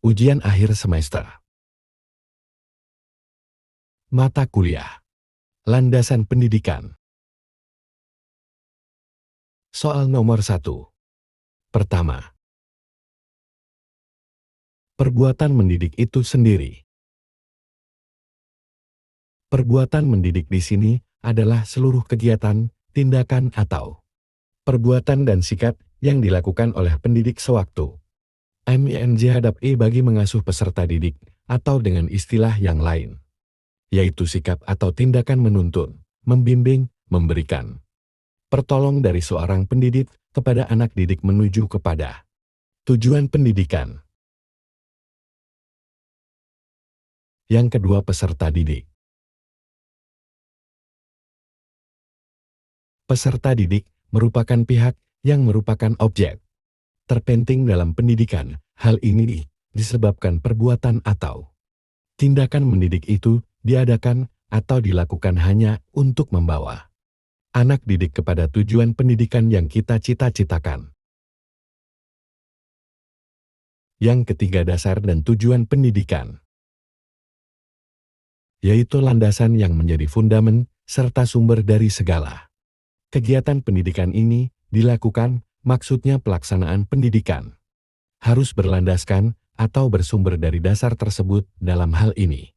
Ujian akhir semester. Mata kuliah. Landasan pendidikan. Soal nomor 1. Pertama. Perbuatan mendidik itu sendiri. Perbuatan mendidik di sini adalah seluruh kegiatan, tindakan atau perbuatan dan sikap yang dilakukan oleh pendidik sewaktu menghadapi bagi mengasuh peserta didik, atau dengan istilah yang lain, yaitu sikap atau tindakan menuntun, membimbing, memberikan pertolong dari seorang pendidik kepada anak didik menuju kepada tujuan pendidikan. Yang kedua, peserta didik. Peserta didik merupakan pihak yang merupakan objek terpenting dalam pendidikan. Hal ini disebabkan perbuatan atau tindakan mendidik itu diadakan atau dilakukan hanya untuk membawa anak didik kepada tujuan pendidikan yang kita cita-citakan. Yang ketiga, dasar dan tujuan pendidikan, yaitu landasan yang menjadi fundamen serta sumber dari segala kegiatan pendidikan ini dilakukan. Maksudnya pelaksanaan pendidikan harus berlandaskan atau bersumber dari dasar tersebut. Dalam hal ini,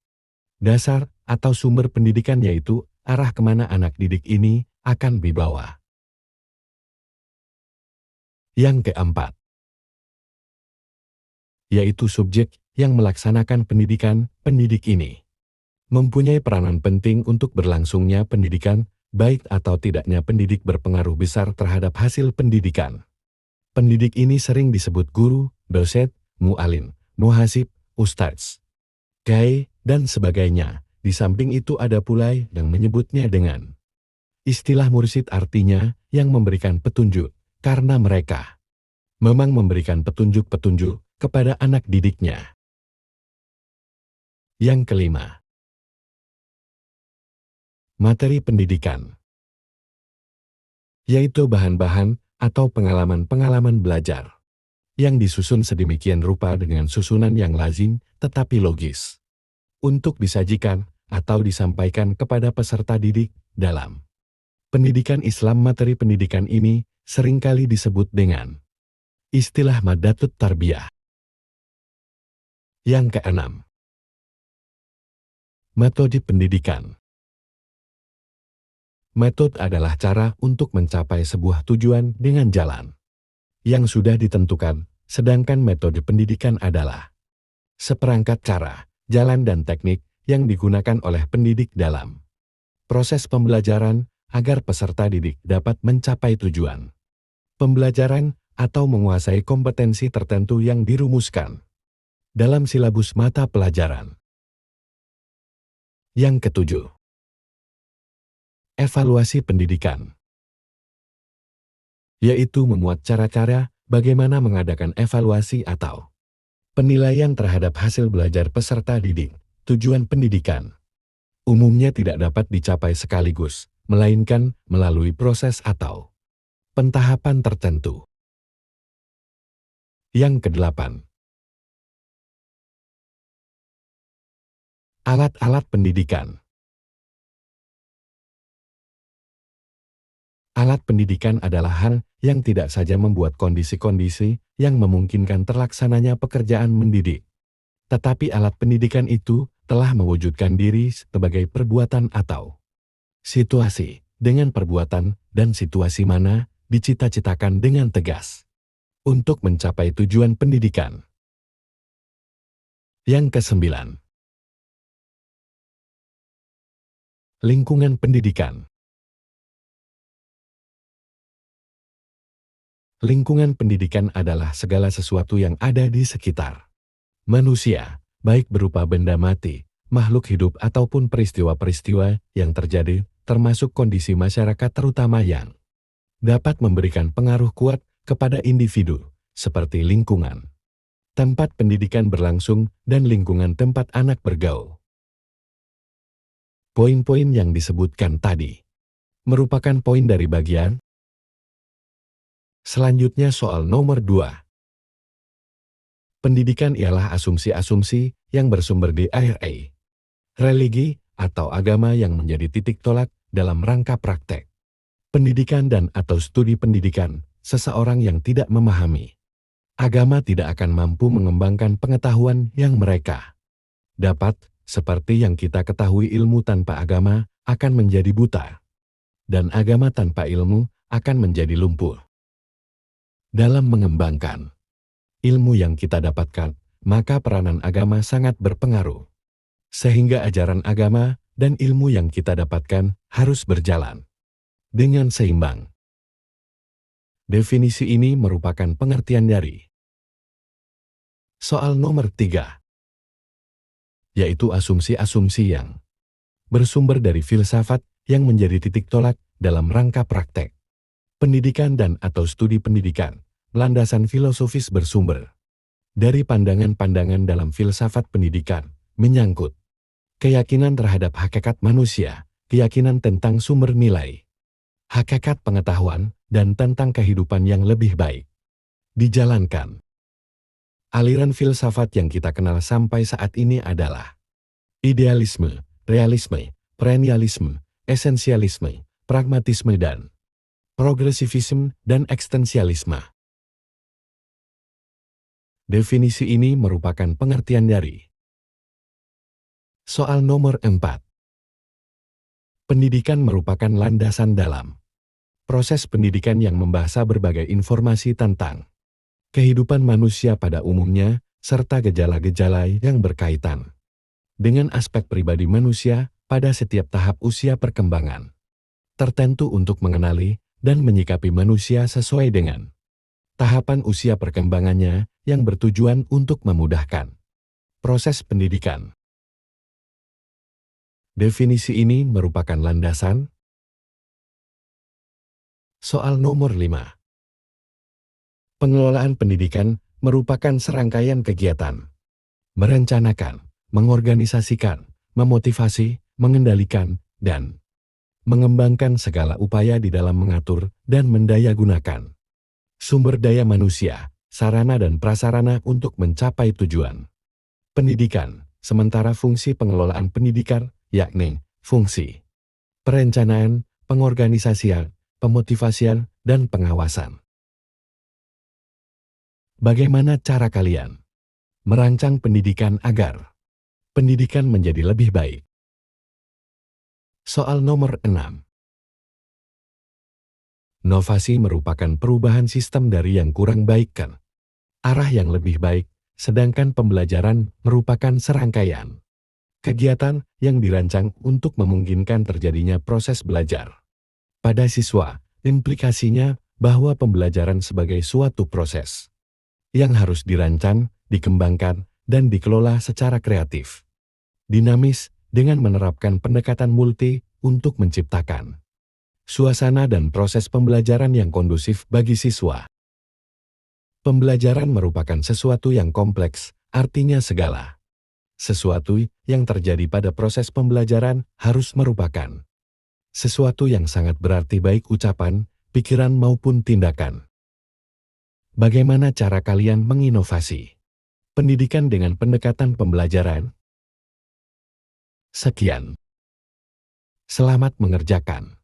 dasar atau sumber pendidikan yaitu arah kemana anak didik ini akan dibawa. Yang keempat, yaitu subjek yang melaksanakan pendidikan. Pendidik ini mempunyai peranan penting untuk berlangsungnya pendidikan. Baik atau tidaknya pendidik berpengaruh besar terhadap hasil pendidikan. Pendidik ini sering disebut guru, dosen, mu'alim, muhasib, ustadz, kiai, dan sebagainya. Di samping itu ada pula yang menyebutnya dengan istilah mursyid, artinya yang memberikan petunjuk, karena mereka memang memberikan petunjuk-petunjuk kepada anak didiknya. Yang kelima, materi pendidikan, yaitu bahan-bahan atau pengalaman-pengalaman belajar yang disusun sedemikian rupa dengan susunan yang lazim tetapi logis untuk disajikan atau disampaikan kepada peserta didik. Dalam pendidikan Islam, materi pendidikan ini seringkali disebut dengan istilah madatut tarbiyah. Yang keenam, metode pendidikan. Metode adalah cara untuk mencapai sebuah tujuan dengan jalan yang sudah ditentukan, sedangkan metode pendidikan adalah seperangkat cara, jalan dan teknik yang digunakan oleh pendidik dalam proses pembelajaran agar peserta didik dapat mencapai tujuan pembelajaran atau menguasai kompetensi tertentu yang dirumuskan dalam silabus mata pelajaran. Yang ketujuh, evaluasi pendidikan, yaitu memuat cara-cara bagaimana mengadakan evaluasi atau penilaian terhadap hasil belajar peserta didik. Tujuan pendidikan umumnya tidak dapat dicapai sekaligus, melainkan melalui proses atau pentahapan tertentu. Yang kedelapan, alat-alat pendidikan. Alat pendidikan adalah hal yang tidak saja membuat kondisi-kondisi yang memungkinkan terlaksananya pekerjaan mendidik, tetapi alat pendidikan itu telah mewujudkan diri sebagai perbuatan atau situasi dengan perbuatan dan situasi mana dicita-citakan dengan tegas untuk mencapai tujuan pendidikan. Yang kesembilan, lingkungan pendidikan. Lingkungan pendidikan adalah segala sesuatu yang ada di sekitar manusia, baik berupa benda mati, makhluk hidup ataupun peristiwa-peristiwa yang terjadi, termasuk kondisi masyarakat terutama yang dapat memberikan pengaruh kuat kepada individu, seperti lingkungan tempat pendidikan berlangsung dan lingkungan tempat anak bergaul. Poin-poin yang disebutkan tadi merupakan poin dari bagian. Selanjutnya soal nomor 2. Pendidikan ialah asumsi-asumsi yang bersumber di IRA, religi atau agama yang menjadi titik tolak dalam rangka praktek. Pendidikan dan atau studi pendidikan, seseorang yang tidak memahami agama tidak akan mampu mengembangkan pengetahuan yang mereka dapat, seperti yang kita ketahui ilmu tanpa agama akan menjadi buta, dan agama tanpa ilmu akan menjadi lumpuh. Dalam mengembangkan ilmu yang kita dapatkan, maka peranan agama sangat berpengaruh. Sehingga ajaran agama dan ilmu yang kita dapatkan harus berjalan dengan seimbang. Definisi ini merupakan pengertian dari soal nomor 3, yaitu asumsi-asumsi yang bersumber dari filsafat yang menjadi titik tolak dalam rangka praktek. Pendidikan dan atau studi pendidikan, landasan filosofis bersumber dari pandangan-pandangan dalam filsafat pendidikan, menyangkut keyakinan terhadap hakikat manusia, keyakinan tentang sumber nilai, hakikat pengetahuan, dan tentang kehidupan yang lebih baik dijalankan. Aliran filsafat yang kita kenal sampai saat ini adalah idealisme, realisme, perennialisme, esensialisme, pragmatisme dan progresivisme dan ekstensialisme. Definisi ini merupakan pengertian dari soal nomor 4. Pendidikan merupakan landasan dalam proses pendidikan yang membahas berbagai informasi tentang kehidupan manusia pada umumnya, serta gejala-gejala yang berkaitan dengan aspek pribadi manusia pada setiap tahap usia perkembangan tertentu untuk mengenali dan menyikapi manusia sesuai dengan tahapan usia perkembangannya yang bertujuan untuk memudahkan proses pendidikan. Definisi ini merupakan landasan soal nomor 5. Pengelolaan pendidikan merupakan serangkaian kegiatan merencanakan, mengorganisasikan, memotivasi, mengendalikan, dan mengembangkan segala upaya di dalam mengatur dan mendayagunakan sumber daya manusia, sarana dan prasarana untuk mencapai tujuan pendidikan. Sementara fungsi pengelolaan pendidikan, yakni fungsi perencanaan, pengorganisasian, pemotivasian, dan pengawasan. Bagaimana cara kalian merancang pendidikan agar pendidikan menjadi lebih baik? Soal nomor 6. Novasi merupakan perubahan sistem dari yang kurang baik ke arah yang lebih baik, sedangkan pembelajaran merupakan serangkaian kegiatan yang dirancang untuk memungkinkan terjadinya proses belajar pada siswa. Implikasinya bahwa pembelajaran sebagai suatu proses yang harus dirancang, dikembangkan, dan dikelola secara kreatif, dinamis, dengan menerapkan pendekatan multi untuk menciptakan suasana dan proses pembelajaran yang kondusif bagi siswa. Pembelajaran merupakan sesuatu yang kompleks, artinya segala sesuatu yang terjadi pada proses pembelajaran harus merupakan sesuatu yang sangat berarti baik ucapan, pikiran maupun tindakan. Bagaimana cara kalian menginovasi pendidikan dengan pendekatan pembelajaran? Sekian. Selamat mengerjakan.